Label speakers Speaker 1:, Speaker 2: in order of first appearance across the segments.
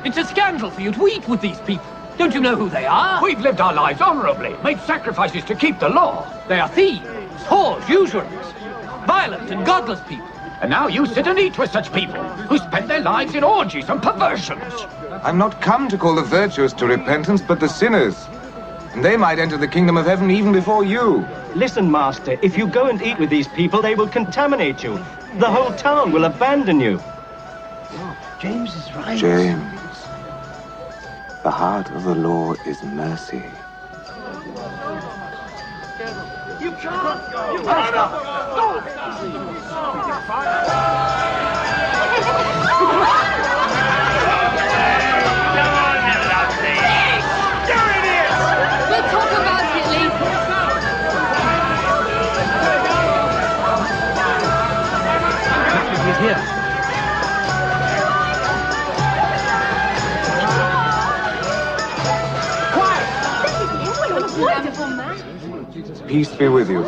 Speaker 1: It's a scandal for you to eat with these people. Don't you know who they are?
Speaker 2: We've lived our lives honorably, made sacrifices to keep the law.
Speaker 1: They are thieves, whores, usurers, violent and godless people.
Speaker 2: And now you sit and eat with such people who spend their lives in orgies and perversions.
Speaker 3: I'm not come to call the virtuous to repentance, but the sinners. And they might enter the kingdom of heaven even before you.
Speaker 4: Listen, Master, if you go and eat with these people, they will contaminate you. The whole town will abandon you.
Speaker 1: James is right.
Speaker 3: James, the heart of the law is mercy.
Speaker 1: You can't!
Speaker 5: We'll talk about it later.
Speaker 1: He's here.
Speaker 5: Wonderful man.
Speaker 3: Peace be with you.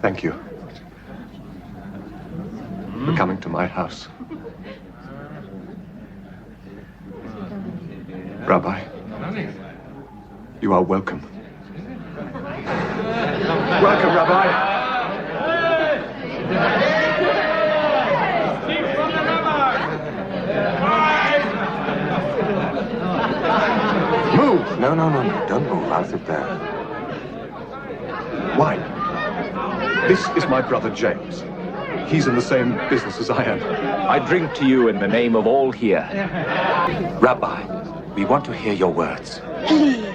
Speaker 6: Thank you for coming to my house. Rabbi, you are welcome. Welcome, Rabbi. Move!
Speaker 3: No. Don't move. I'll sit there.
Speaker 6: Why? This is my brother James. He's in the same business as I am.
Speaker 2: I drink to you in the name of all here.
Speaker 7: Rabbi, we want to hear your words.
Speaker 8: Please,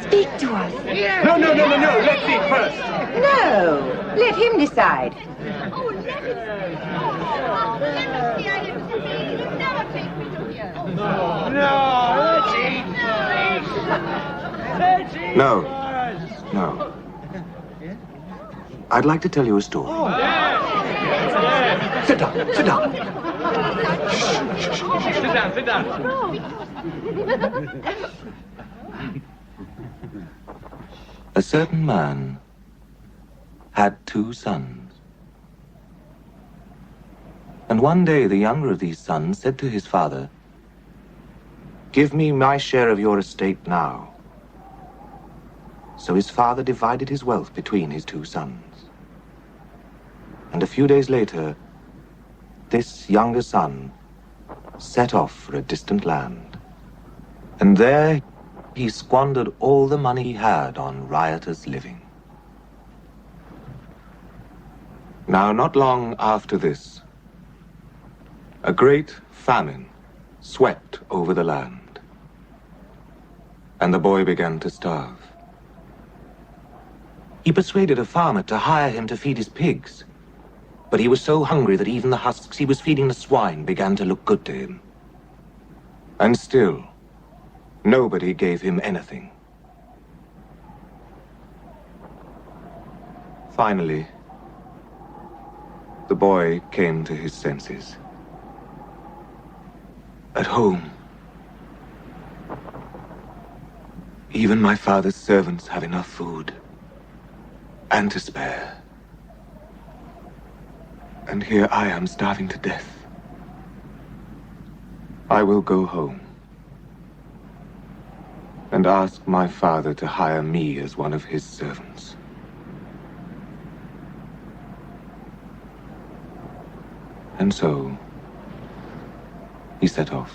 Speaker 8: speak to us.
Speaker 6: No. Let's eat first.
Speaker 8: No, let him decide.
Speaker 3: No. I'd like to tell you a story.
Speaker 6: Sit down.
Speaker 1: Sit down.
Speaker 3: A certain man had 2 sons. And one day the younger of these sons said to his father, "Give me my share of your estate now." So his father divided his wealth between his 2 sons. And a few days later, this younger son set off for a distant land. And there he squandered all the money he had on riotous living. Now, not long after this, a great famine swept over the land, and the boy began to starve. He persuaded a farmer to hire him to feed his pigs, but he was so hungry that even the husks he was feeding the swine began to look good to him. And still, nobody gave him anything. Finally, the boy came to his senses. At home, even my father's servants have enough food, and to spare. And here I am starving to death. I will go home and ask my father to hire me as one of his servants. And so, he set off.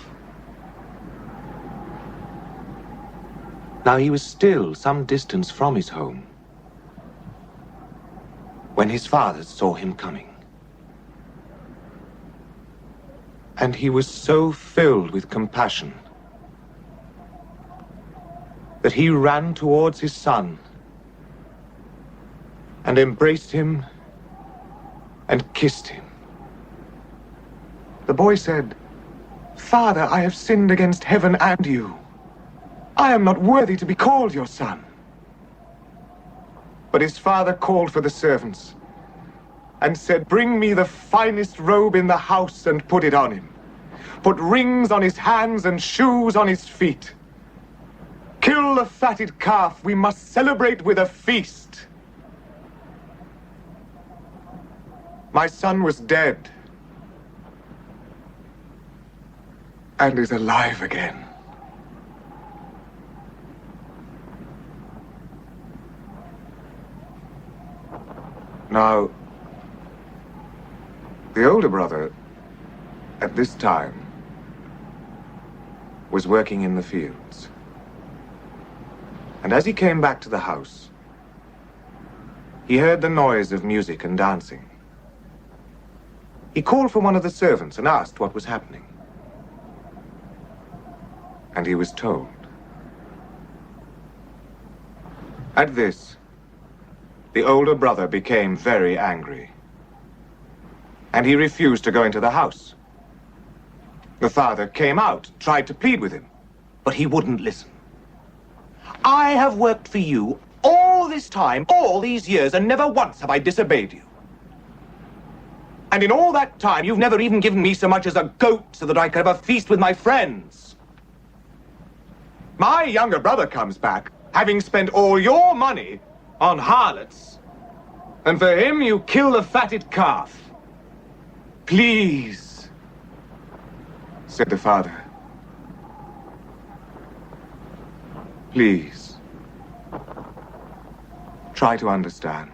Speaker 3: Now he was still some distance from his home when his father saw him coming. And he was so filled with compassion that he ran towards his son and embraced him and kissed him. The boy said, "Father, I have sinned against heaven and you. I am not worthy to be called your son." But his father called for the servants and said, "Bring me the finest robe in the house and put it on him. Put rings on his hands and shoes on his feet. Kill kill the fatted calf, we must celebrate with a feast. My son was dead and is alive again. Now, the older brother, at this time, was working in the fields. And as he came back to the house, he heard the noise of music and dancing. He called for one of the servants and asked what was happening. And he was told. At this, the older brother became very angry. And he refused to go into the house. The father came out, tried to plead with him, but he wouldn't listen. I have worked for you all this time, all these years, and never once have I disobeyed you. And in all that time, you've never even given me so much as a goat so that I could have a feast with my friends. My younger brother comes back, having spent all your money on harlots. And for him, you kill the fatted calf. Please, said the father. Please, try to understand.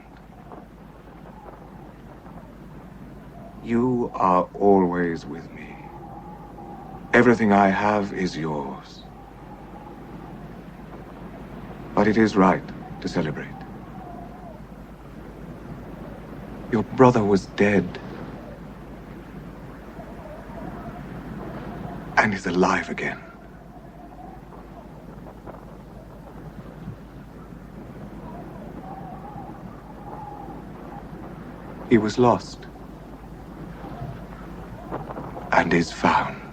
Speaker 3: You are always with me. Everything I have is yours. But it is right to celebrate. Your brother was dead and is alive again. He was lost and is found.